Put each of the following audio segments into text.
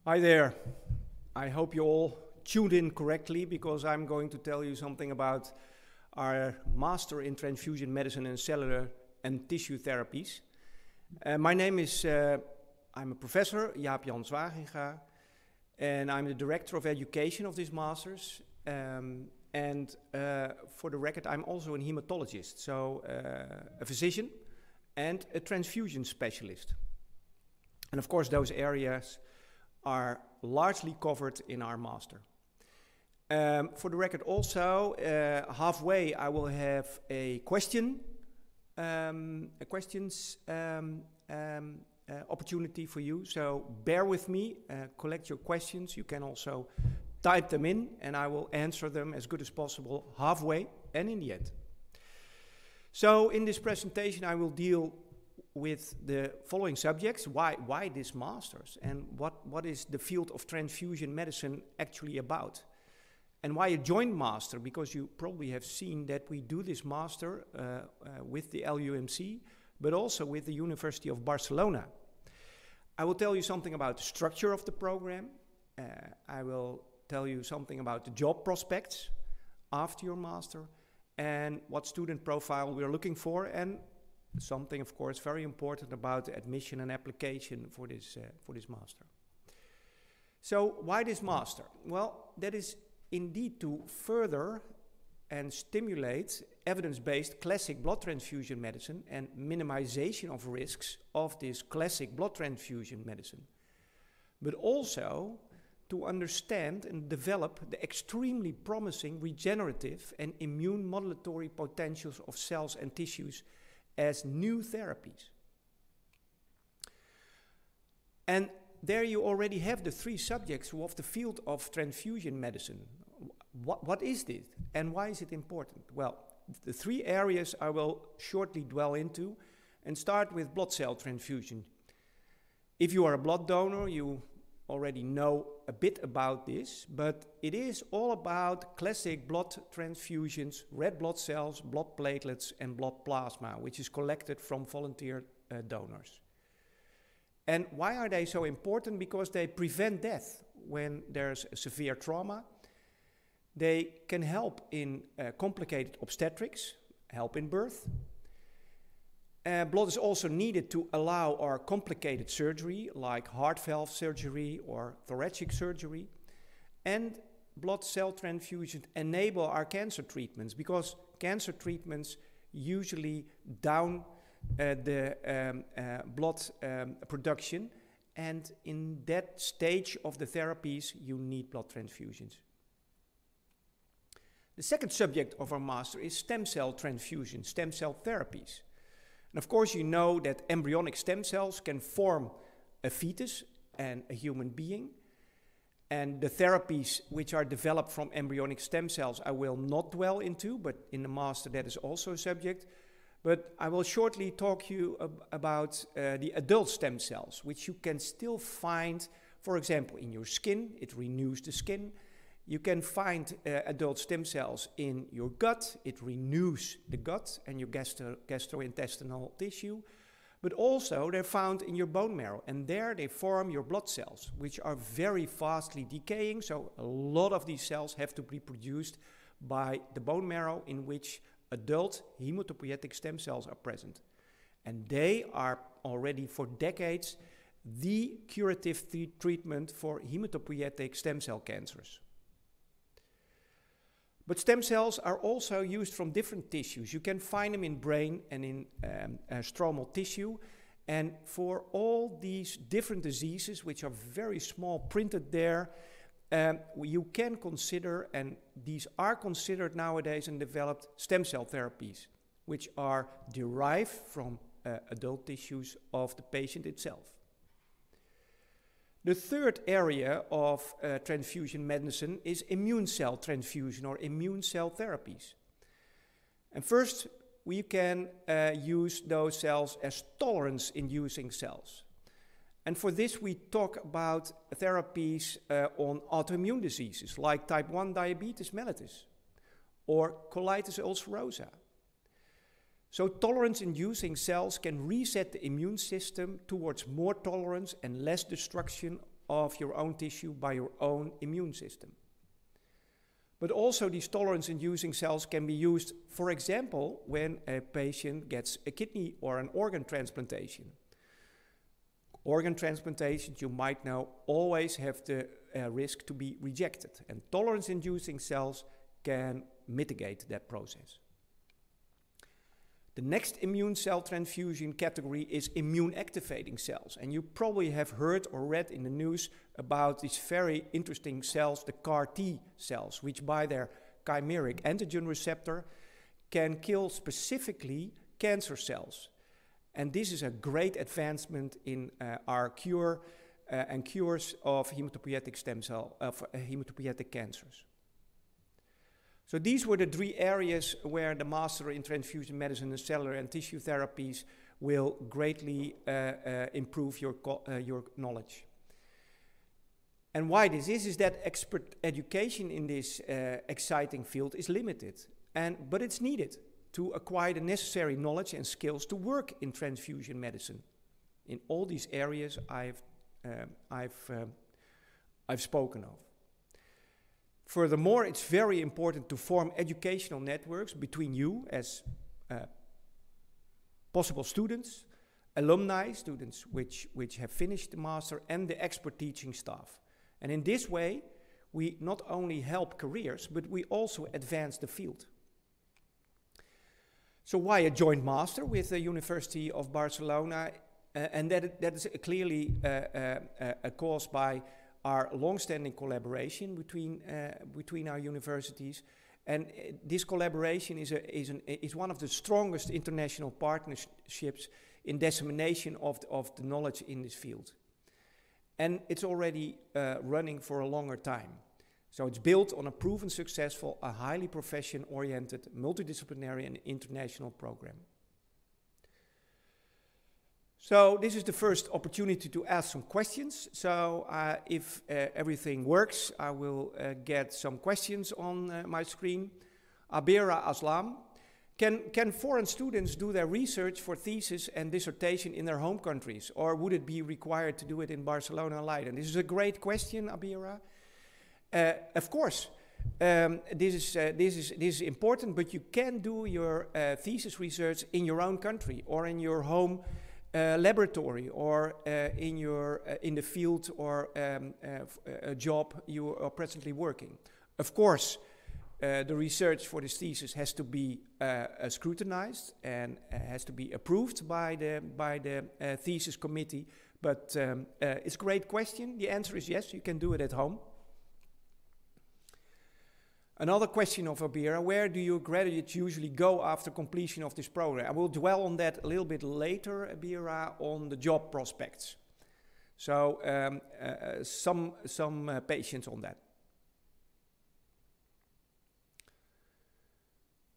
Hi there. I hope you all tuned in correctly because I'm going to tell you something about our Master in Transfusion Medicine and Cellular and Tissue Therapies. My name is, I'm a professor, Jaap Jan Zwaginga, and I'm the Director of Education of this Masters. For the record, I'm also a hematologist, so a physician and a transfusion specialist. And of course, those areas are largely covered in our master. For the record also, halfway I will have a questions opportunity for you. So bear with me, collect your questions. You can also type them in and I will answer them as good as possible halfway and in the end. So in this presentation I will deal with the following subjects. Why this masters, and what is the field of transfusion medicine actually about, and why a joint master, because you probably have seen that we do this master with the LUMC but also with the University of Barcelona. I will tell you something about the structure of the program. I will tell you something about the job prospects after your master and what student profile we are looking for, and something, of course, very important about the admission and application for this master. So why this master? Well, that is indeed to further and stimulate evidence-based classic blood transfusion medicine and minimization of risks of this classic blood transfusion medicine, but also to understand and develop the extremely promising regenerative and immune modulatory potentials of cells and tissues as new therapies. And there you already have the three subjects of the field of transfusion medicine. What is this and why is it important? Well, the three areas I will shortly dwell into and start with blood cell transfusion. If you are a blood donor, you already know a bit about this, but it is all about classic blood transfusions, red blood cells, blood platelets, and blood plasma, which is collected from volunteer donors. And why are they so important? Because they prevent death when there's a severe trauma. They can help in complicated obstetrics, help in birth. Blood is also needed to allow our complicated surgery, like heart valve surgery or thoracic surgery. And blood cell transfusions enable our cancer treatments, because cancer treatments usually down the blood production. And in that stage of the therapies, you need blood transfusions. The second subject of our master is stem cell transfusion, stem cell therapies. And of course, you know that embryonic stem cells can form a fetus and a human being. And the therapies which are developed from embryonic stem cells I will not dwell into, but in the master that is also a subject. But I will shortly talk to you about the adult stem cells, which you can still find, for example, in your skin. It renews the skin. You can find adult stem cells in your gut. It renews the gut and your gastrointestinal tissue. But also they're found in your bone marrow. And there they form your blood cells, which are very fastly decaying. So a lot of these cells have to be produced by the bone marrow, in which adult hematopoietic stem cells are present. And they are already for decades the curative treatment for hematopoietic stem cell cancers. But stem cells are also used from different tissues. You can find them in brain and in stromal tissue. And for all these different diseases, which are very small printed there, you can consider, and these are considered nowadays and developed, stem cell therapies, which are derived from adult tissues of the patient itself. The third area of transfusion medicine is immune cell transfusion or immune cell therapies. And first, we can use those cells as tolerance-inducing cells. And for this, we talk about therapies on autoimmune diseases like type 1 diabetes mellitus or colitis ulcerosa. So tolerance-inducing cells can reset the immune system towards more tolerance and less destruction of your own tissue by your own immune system. But also these tolerance-inducing cells can be used, for example, when a patient gets a kidney or an organ transplantation. Organ transplantations, you might know, always have the risk to be rejected, and tolerance-inducing cells can mitigate that process. The next immune cell transfusion category is immune activating cells. And you probably have heard or read in the news about these very interesting cells, the CAR T cells, which by their chimeric antigen receptor can kill specifically cancer cells. And this is a great advancement in our cure and cures of hematopoietic stem cell, of hematopoietic cancers. So these were the three areas where the Master in Transfusion Medicine and Cellular and Tissue Therapies will greatly improve your knowledge. And why this is that expert education in this exciting field is limited, but it's needed to acquire the necessary knowledge and skills to work in transfusion medicine in all these areas I've spoken of. Furthermore, it's very important to form educational networks between you as possible students, alumni, students which have finished the master, and the expert teaching staff. And in this way, we not only help careers, but we also advance the field. So why a joint master with the University of Barcelona? And that is clearly caused by our long-standing collaboration between our universities, and this collaboration is one of the strongest international partnerships in dissemination of the knowledge in this field, and it's already running for a longer time. So it's built on a proven successful, a highly profession-oriented, multidisciplinary and international program. So this is the first opportunity to ask some questions. So if everything works, I will get some questions on my screen. Abira Aslam, can foreign students do their research for thesis and dissertation in their home countries, or would it be required to do it in Barcelona and Leiden? This is a great question, Abira. Of course, this is important, but you can do your thesis research in your own country or in your home laboratory, or in the field or a job you are presently working. Of course, the research for this thesis has to be scrutinized and has to be approved by the thesis committee. But it's a great question. The answer is yes, you can do it at home. Another question of Abira: where do your graduates usually go after completion of this program? I will dwell on that a little bit later, Abira, on the job prospects. So some patience on that.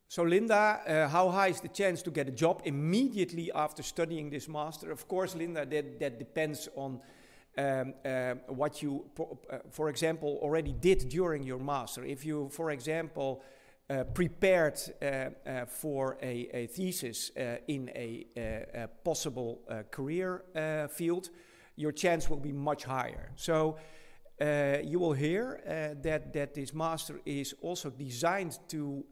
So Linda, how high is the chance to get a job immediately after studying this master? Of course, Linda, that depends on what you, for example, already did during your master. If you, for example, prepared for a thesis in a possible career field, your chance will be much higher. So you will hear that this master is also designed to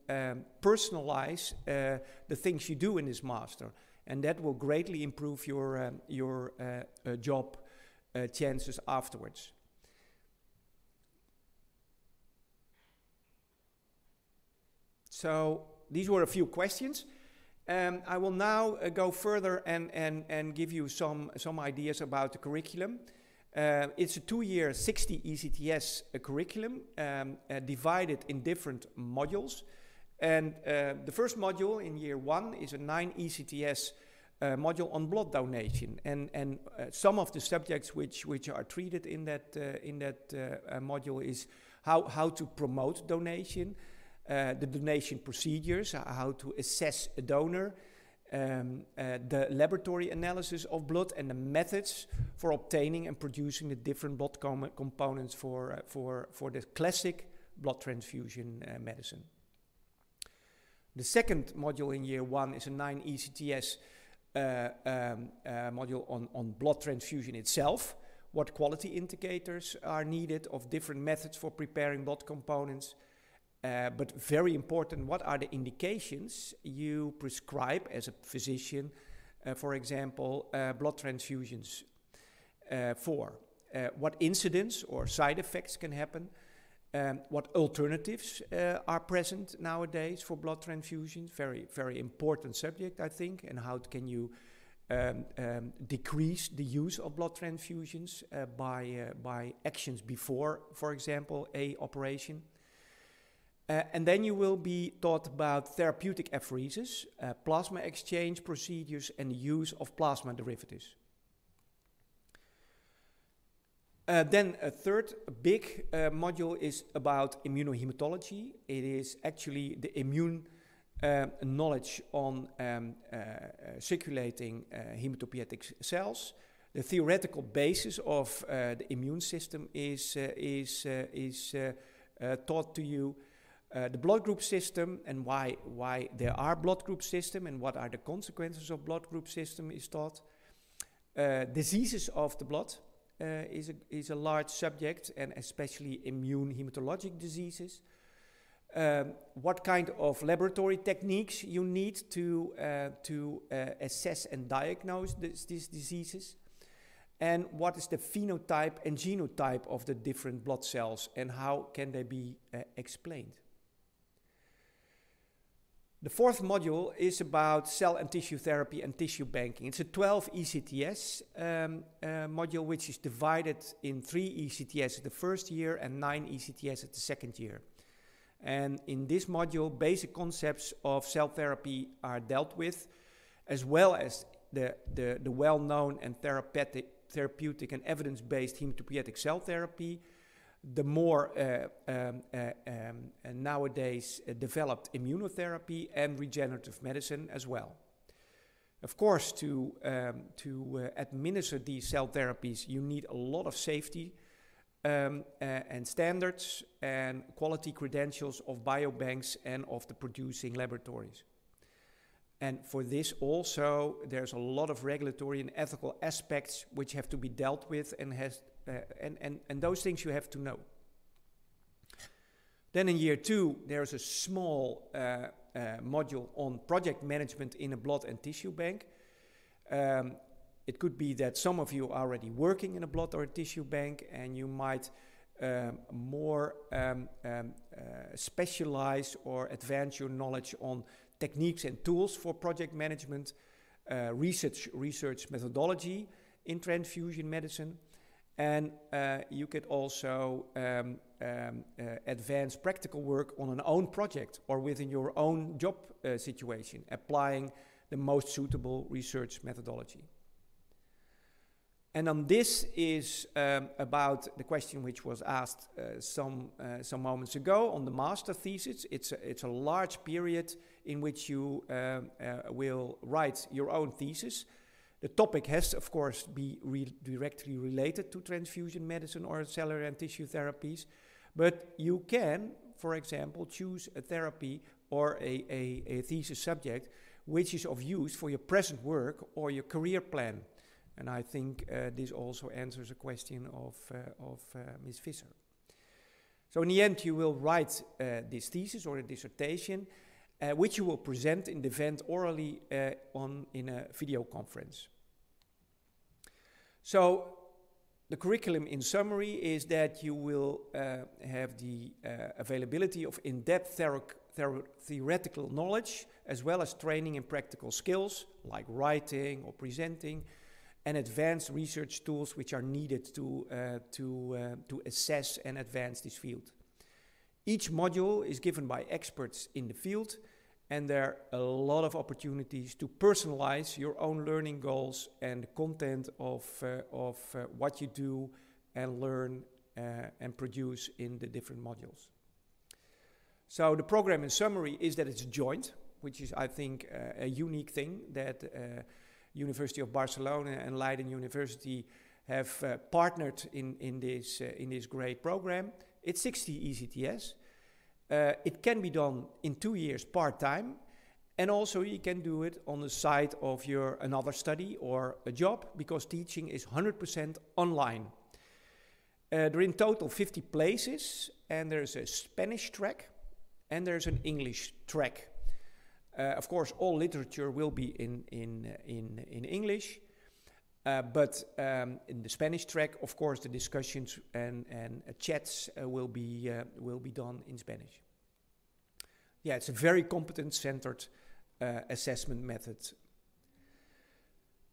personalize the things you do in this master, and that will greatly improve your job chances afterwards. So these were a few questions. I will now go further and give you some ideas about the curriculum. It's a 2-year 60 ECTS curriculum divided in different modules. And the first module in year 1 is a 9 ECTS module on blood donation, and some of the subjects which are treated in that module is how to promote donation, the donation procedures, how to assess a donor, the laboratory analysis of blood, and the methods for obtaining and producing the different blood components for the classic blood transfusion medicine. The second module in year 1 is a 9 ECTS module on blood transfusion itself, what quality indicators are needed of different methods for preparing blood components. But very important, what are the indications you prescribe as a physician, for example, blood transfusions for? What incidents or side effects can happen? What alternatives are present nowadays for blood transfusions? Very, very important subject, I think. And how can you decrease the use of blood transfusions by actions before, for example, a operation? And then you will be taught about therapeutic apheresis, plasma exchange procedures, and the use of plasma derivatives. Then a third big module is about immunohematology. It is actually the immune knowledge on circulating hematopoietic cells. The theoretical basis of the immune system is taught to you. The blood group system and why there are blood group system and what are the consequences of blood group system is taught. Diseases of the blood is a large subject, and especially immune hematologic diseases. What kind of laboratory techniques you need to assess and diagnose these diseases, and what is the phenotype and genotype of the different blood cells and how can they be explained. The fourth module is about cell and tissue therapy and tissue banking. It's a 12 ECTS module, which is divided in 3 ECTS at the first year and 9 ECTS at the second year. And in this module, basic concepts of cell therapy are dealt with, as well as the well-known and therapeutic and evidence-based hematopoietic cell therapy, the more nowadays developed immunotherapy and regenerative medicine as well. Of course, to administer these cell therapies, you need a lot of safety and standards and quality credentials of biobanks and of the producing laboratories. And for this also, there's a lot of regulatory and ethical aspects which have to be dealt with and those things you have to know. Then in year 2, there's a small module on project management in a blood and tissue bank. It could be that some of you are already working in a blood or a tissue bank, and you might more specialize or advance your knowledge on techniques and tools for project management, research methodology in transfusion medicine. And you could also advance practical work on an own project or within your own job situation, applying the most suitable research methodology. And on this is about the question which was asked some moments ago on the master thesis. It's a large period in which you will write your own thesis. The topic has, of course, be directly related to transfusion medicine or cellular and tissue therapies, but you can, for example, choose a therapy or a thesis subject which is of use for your present work or your career plan. And I think this also answers a question of Ms. Visser. So in the end, you will write this thesis or a dissertation, which you will present in the event orally in a video conference. So the curriculum in summary is that you will have the availability of in-depth theoretical knowledge, as well as training in practical skills like writing or presenting, and advanced research tools which are needed to assess and advance this field. Each module is given by experts in the field, and there are a lot of opportunities to personalize your own learning goals and the content of what you do and learn and produce in the different modules. So the program in summary is that it's joint, which is, I think, a unique thing that University of Barcelona and Leiden University have partnered in this great program. It's 60 ECTS. It can be done in 2 years part-time, and also you can do it on the side of your another study or a job, because teaching is 100% online. There are in total 50 places, and there's a Spanish track, and there's an English track. Of course, all literature will be in English, but in the Spanish track, of course, the discussions and chats will be done in Spanish. Yeah, it's a very competence-centered assessment method.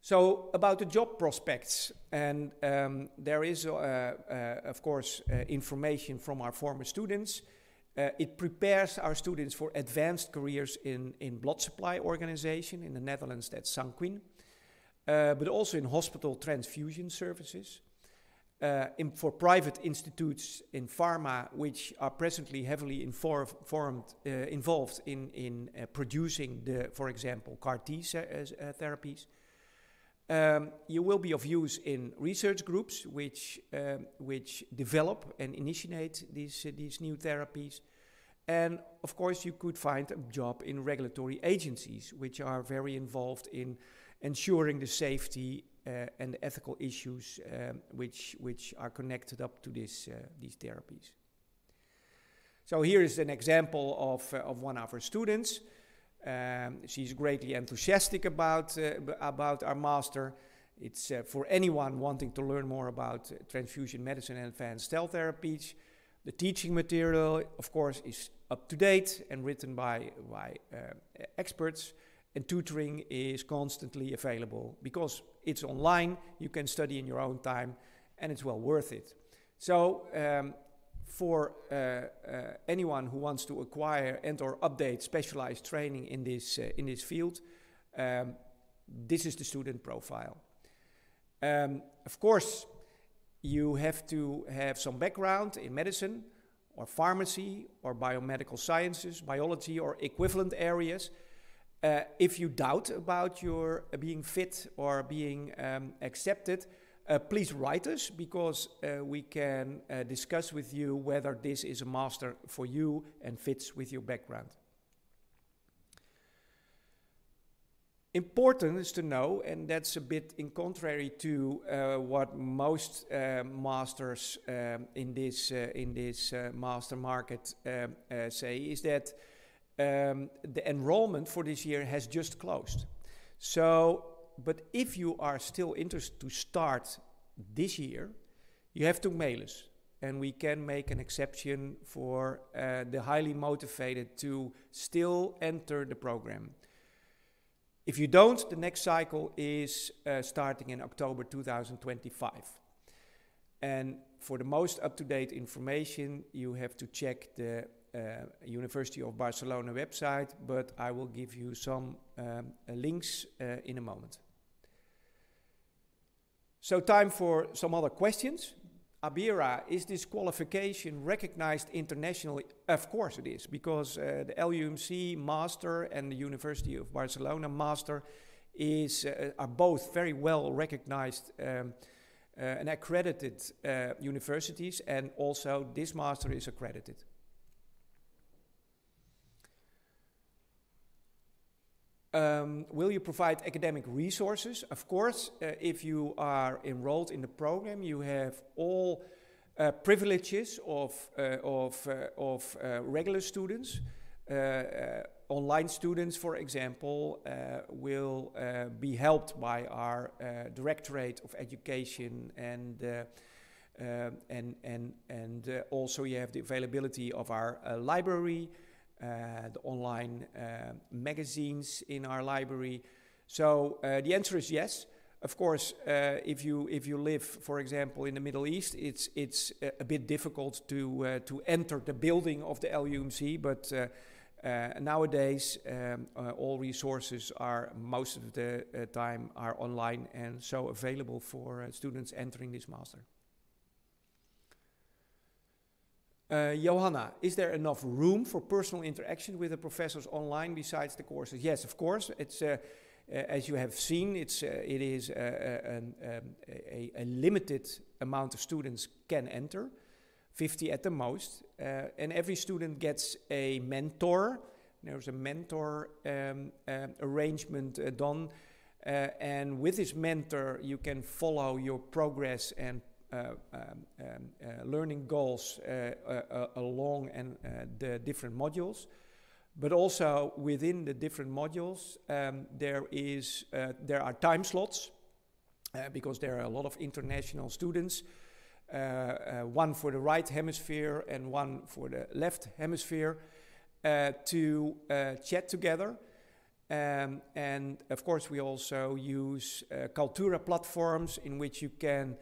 So about the job prospects, and there is, of course, information from our former students. It prepares our students for advanced careers in blood supply organization. In the Netherlands, that's Sanquin, but also in hospital transfusion services. For private institutes in pharma, which are presently heavily involved in producing for example, CAR-T therapies. You will be of use in research groups which develop and initiate these new therapies. And of course, you could find a job in regulatory agencies, which are very involved in ensuring the safety and the ethical issues which are connected up to these therapies. So here is an example of one of our students. She's greatly enthusiastic about our master. It's for anyone wanting to learn more about transfusion medicine and advanced cell therapies. The teaching material, of course, is up to date and written by experts, and tutoring is constantly available because it's online. You can study in your own time, and it's well worth it. So for anyone who wants to acquire and/or update specialized training in this field, this is the student profile. Of course, you have to have some background in medicine or pharmacy or biomedical sciences, biology or equivalent areas. If you doubt about your being fit or being accepted, please write us, because we can discuss with you whether this is a master for you and fits with your background. Important is to know, and that's a bit in contrary to what most masters in this master market say, is that the enrollment for this year has just closed. So, but if you are still interested to start this year, you have to mail us, and we can make an exception for the highly motivated to still enter the program. If you don't, the next cycle is starting in October 2025. And for the most up-to-date information, you have to check the University of Barcelona website, but I will give you some links in a moment. So time for some other questions. Abira, is this qualification recognized internationally? Of course it is, because the LUMC Master and the University of Barcelona Master are both very well recognized and accredited universities, and also this Master is accredited. Will you provide academic resources? Of course, if you are enrolled in the program, you have all privileges of regular students. Online students, for example, will be helped by our Directorate of Education, and also you have the availability of our library. The online magazines in our library. So the answer is yes. Of course, if you live, for example, in the Middle East, it's a bit difficult to enter the building of the LUMC. But nowadays, all resources are most of the time are online and so available for students entering this master. Johanna, is there enough room for personal interaction with the professors online besides the courses? Yes, of course. It's as you have seen, it is a limited amount of students can enter, 50 at the most, and every student gets a mentor. There's a mentor arrangement done, and with this mentor, you can follow your progress and learning goals along the different modules. But also within the different modules, there are time slots because there are a lot of international students, one for the right hemisphere and one for the left hemisphere, to chat together. And of course, we also use Cultura platforms in which you can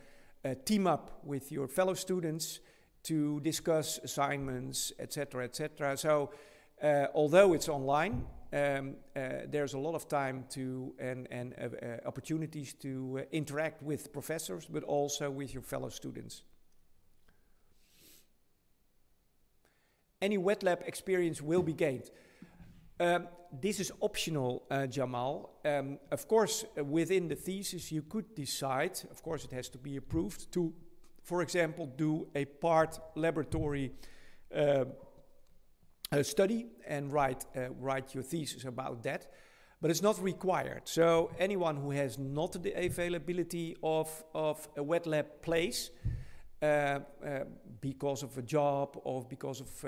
team up with your fellow students to discuss assignments, etc., etc. So although it's online, there's a lot of time to and opportunities to interact with professors, but also with your fellow students. Any wet lab experience will be gained. This is optional, Jamal. Of course, within the thesis, you could decide, of course it has to be approved, to, for example, do a part laboratory study and write your thesis about that, but it's not required. So anyone who has not the availability of a wet lab place because of a job or because of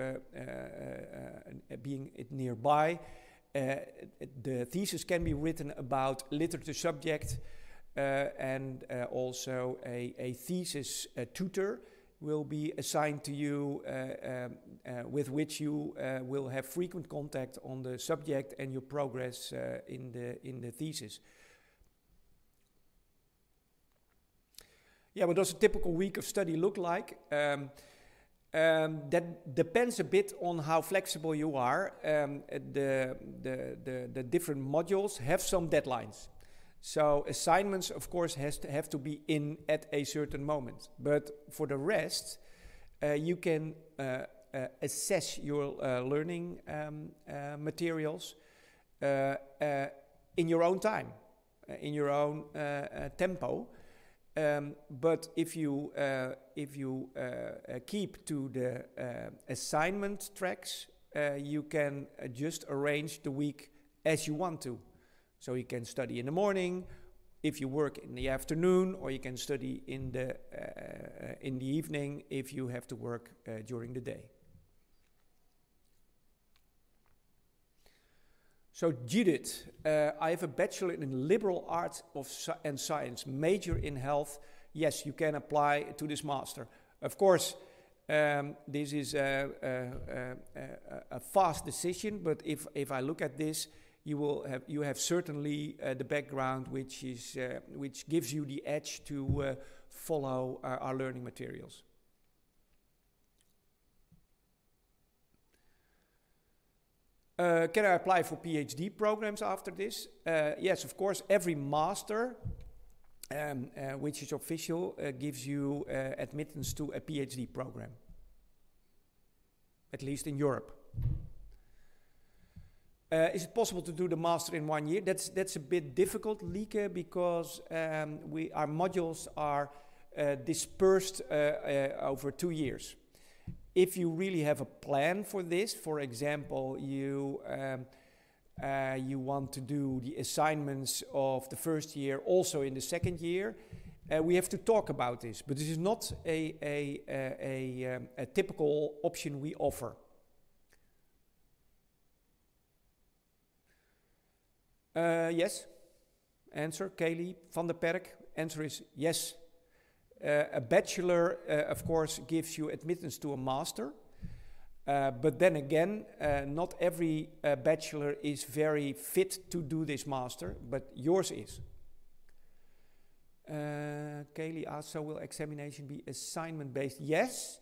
being nearby, the thesis can be written about literature subject, and also a thesis tutor will be assigned to you, with which you will have frequent contact on the subject and your progress in the thesis. Yeah, what does a typical week of study look like? That depends a bit on how flexible you are. The different modules have some deadlines. So assignments, of course, have to be in at a certain moment. But for the rest, you can assess your learning materials in your own time, in your own tempo. But if you keep to the assignment tracks, you can just arrange the week as you want to. So you can study in the morning, if you work in the afternoon, or you can study in the evening if you have to work during the day. So Judith, I have a bachelor in liberal arts and science, major in health. Yes, you can apply to this master. Of course, this is a fast decision, but if I look at this, you have certainly the background which gives you the edge to follow our learning materials. Can I apply for PhD programs after this? Yes, of course. Every master, which is official, gives you admittance to a PhD program, at least in Europe. Is it possible to do the master in 1 year? That's a bit difficult, Lieke, because our modules are dispersed over 2 years. If you really have a plan for this, for example, you want to do the assignments of the first year also in the second year, we have to talk about this. But this is not a typical option we offer. Yes. Answer, Kaylee van der Perk. Answer is yes. A bachelor, of course, gives you admittance to a master. But then again, not every bachelor is very fit to do this master, but yours is. Kaylee asks, so will examination be assignment-based? Yes.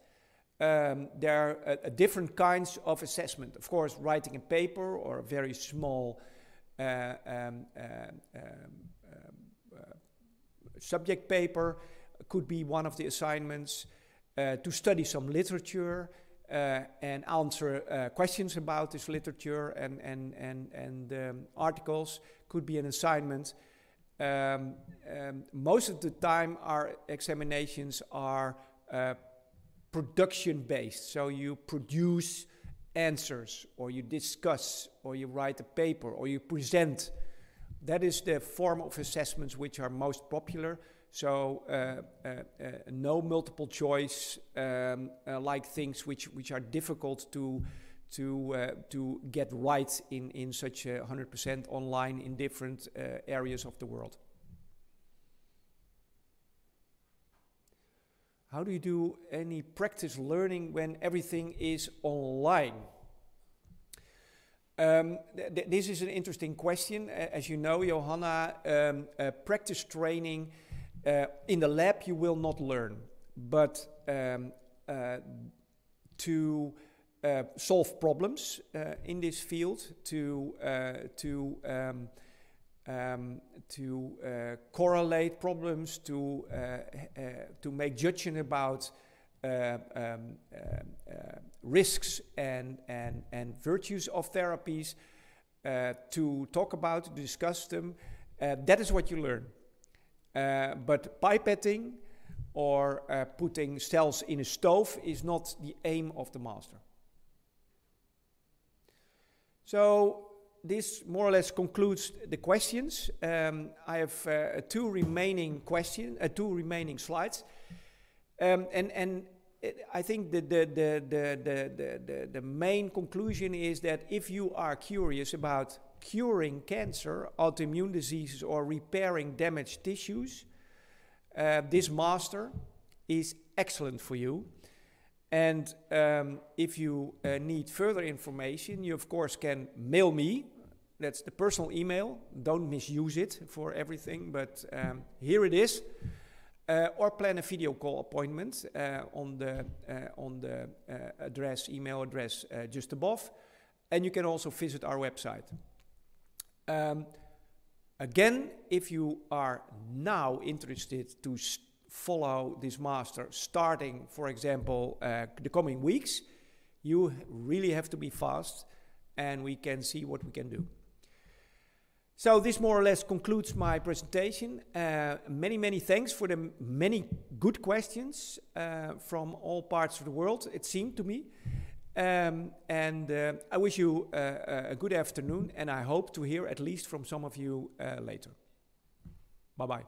There are different kinds of assessment. Of course, writing a paper or a very small subject paper could be one of the assignments. To study some literature and answer questions about this literature and articles could be an assignment. Most of the time our examinations are production-based, so you produce answers, or you discuss, or you write a paper, or you present. That is the form of assessments which are most popular. So no multiple choice, like things which are difficult to get right in such 100% online in different areas of the world. How do you do any practice learning when everything is online? This is an interesting question. As you know, Johanna, practice training in the lab you will not learn, but to solve problems in this field, to correlate problems, to make judgment about risks and virtues of therapies, to talk about, to discuss them. That is what you learn. But pipetting or putting cells in a stove is not the aim of the master. So this more or less concludes the questions. I have two remaining slides, and I think the main conclusion is that if you are curious about curing cancer, autoimmune diseases, or repairing damaged tissues, this master is excellent for you. And if you need further information, you of course can mail me. That's the personal email. Don't misuse it for everything, but here it is. Or plan a video call appointment on the email address just above. And you can also visit our website. Again, if you are now interested to follow this master starting, for example, the coming weeks, you really have to be fast, and we can see what we can do. So this more or less concludes my presentation. Many thanks for the many good questions from all parts of the world, it seemed to me. And I wish you a good afternoon, and I hope to hear at least from some of you later. Bye-bye.